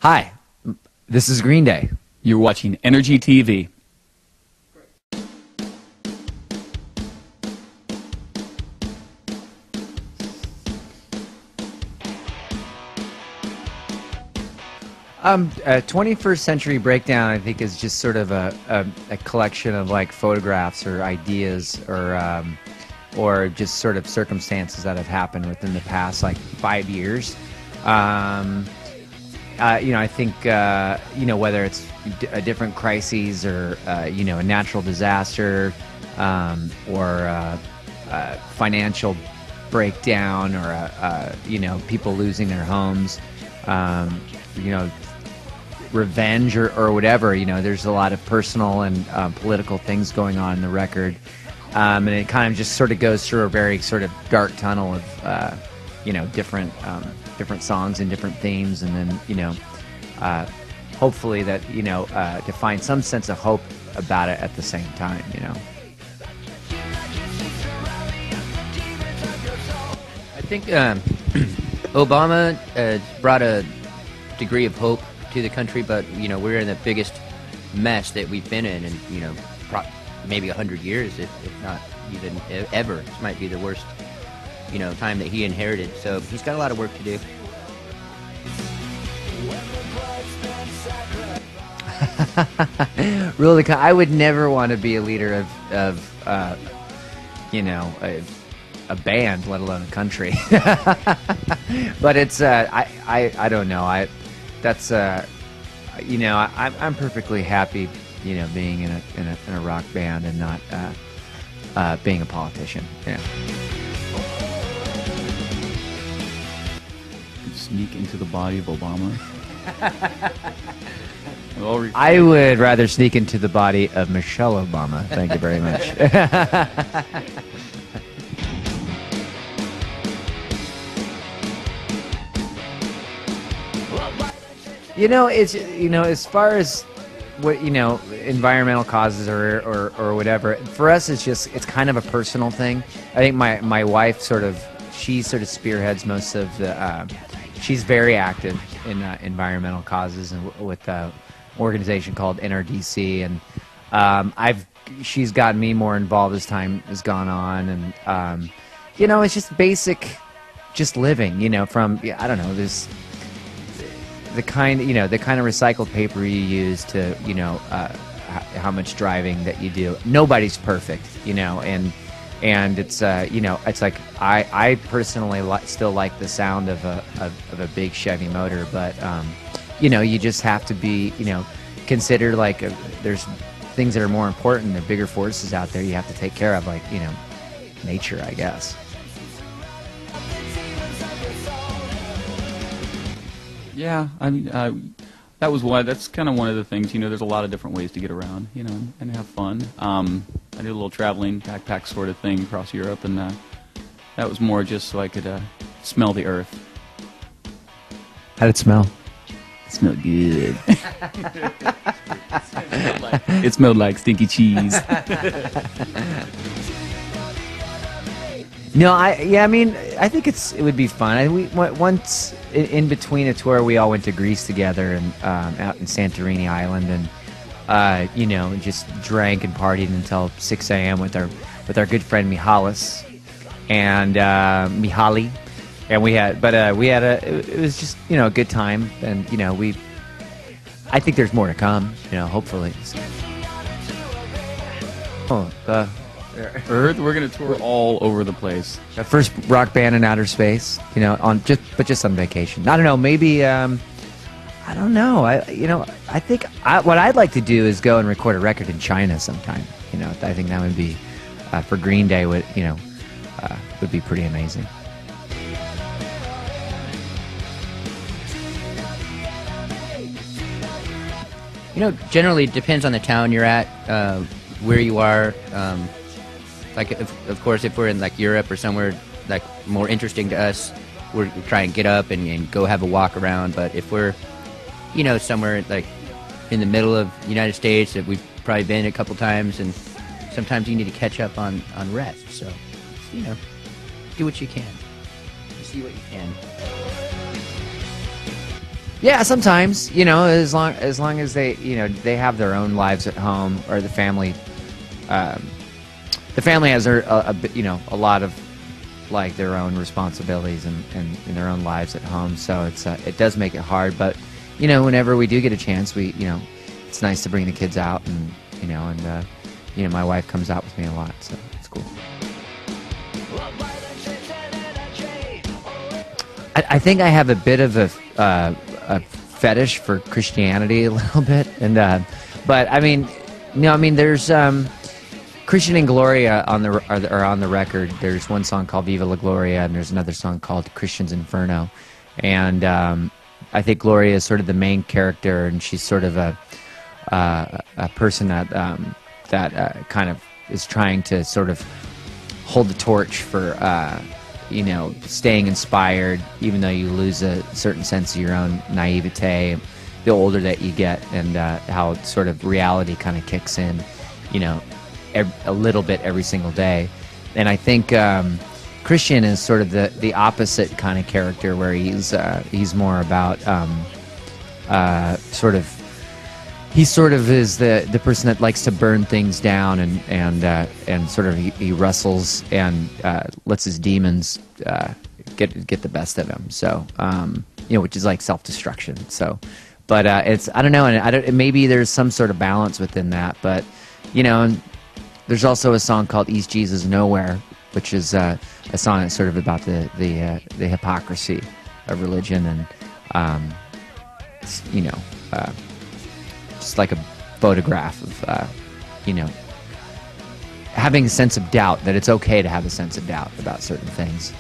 Hi, this is Green Day. You're watching NRJ TV. 21st Century Breakdown, I think, is just sort of a collection of like photographs or ideas or just sort of circumstances that have happened within the past like 5 years. I think whether it's a different crises or a natural disaster or financial breakdown or people losing their homes, revenge or whatever. There's a lot of personal and political things going on in the record, and it kind of just sort of goes through a very sort of dark tunnel of different songs and different themes, and then hopefully that to find some sense of hope about it at the same time. I think Obama brought a degree of hope to the country, but we're in the biggest mess that we've been in maybe 100 years, if not even ever. This might be the worst time that he inherited, so he's got a lot of work to do. Really, I would never want to be a leader of a band, let alone a country. But it's I don't know. I'm perfectly happy, being in a rock band and not being a politician. Sneak into the body of Obama. I would rather sneak into the body of Michelle Obama. Thank you very much. It's as far as what environmental causes or whatever, for us it's kind of a personal thing. I think my wife she spearheads most of the she's very active in environmental causes and with an organization called NRDC, and she's gotten me more involved as time has gone on, and it's just basic living, from I don't know, there's the kind of recycled paper you use to how much driving that you do. Nobody's perfect, and it's it's like I personally still like the sound of a big Chevy motor, but you just have to be consider there's things that are more important. There are bigger forces out there you have to take care of, like nature, I guess. Yeah, I mean, that's kind of one of the things, there's a lot of different ways to get around, and have fun. I did a little traveling backpack sort of thing across Europe, and that was more just so I could smell the earth. How did it smell? It smelled good. It smelled like stinky cheese. No, I think it would be fun. We once in between a tour, we all went to Greece together and out in Santorini Island, and just drank and partied until 6 a.m. with our good friend Mihalis and Mihaly, and it was just a good time, and I think there's more to come, hopefully. Earth, we're gonna tour all over the place. The first rock band in outer space, just on vacation. I don't know, maybe I don't know. I think what I'd like to do is go and record a record in China sometime. I think that would be for Green Day would be pretty amazing. Generally it depends on the town you're at, where you are. Of course, if we're in Europe or somewhere more interesting to us, we're trying to get up and go have a walk around. But if we're somewhere in the middle of the United States that we've probably been a couple times, and sometimes you need to catch up on rest. So do what you can. See what you can. Yeah, sometimes, as long as they, they have their own lives at home, or the family has a lot of like their own responsibilities and their own lives at home. So it does make it hard. But whenever we do get a chance, it's nice to bring the kids out, and my wife comes out with me a lot, so it's cool. I think I have a bit of a fetish for Christianity a little bit, but I mean, there's Christian and Gloria are on the record. There's one song called Viva La Gloria, and there's another song called Christian's Inferno. And I think Gloria is sort of the main character, and she's sort of a person that kind of is trying to sort of hold the torch for staying inspired, even though you lose a certain sense of your own naivete the older that you get, and how sort of reality kind of kicks in, a little bit every single day. And I think Christian is sort of the opposite kind of character, where he's more about he sort of is the person that likes to burn things down, and sort of he wrestles and lets his demons get the best of him. So which is like self-destruction. So, but I don't know, and maybe there's some sort of balance within that, but and there's also a song called East Jesus Nowhere, which is a song that's sort of about the hypocrisy of religion, and just like a photograph of having a sense of doubt, that it's okay to have a sense of doubt about certain things.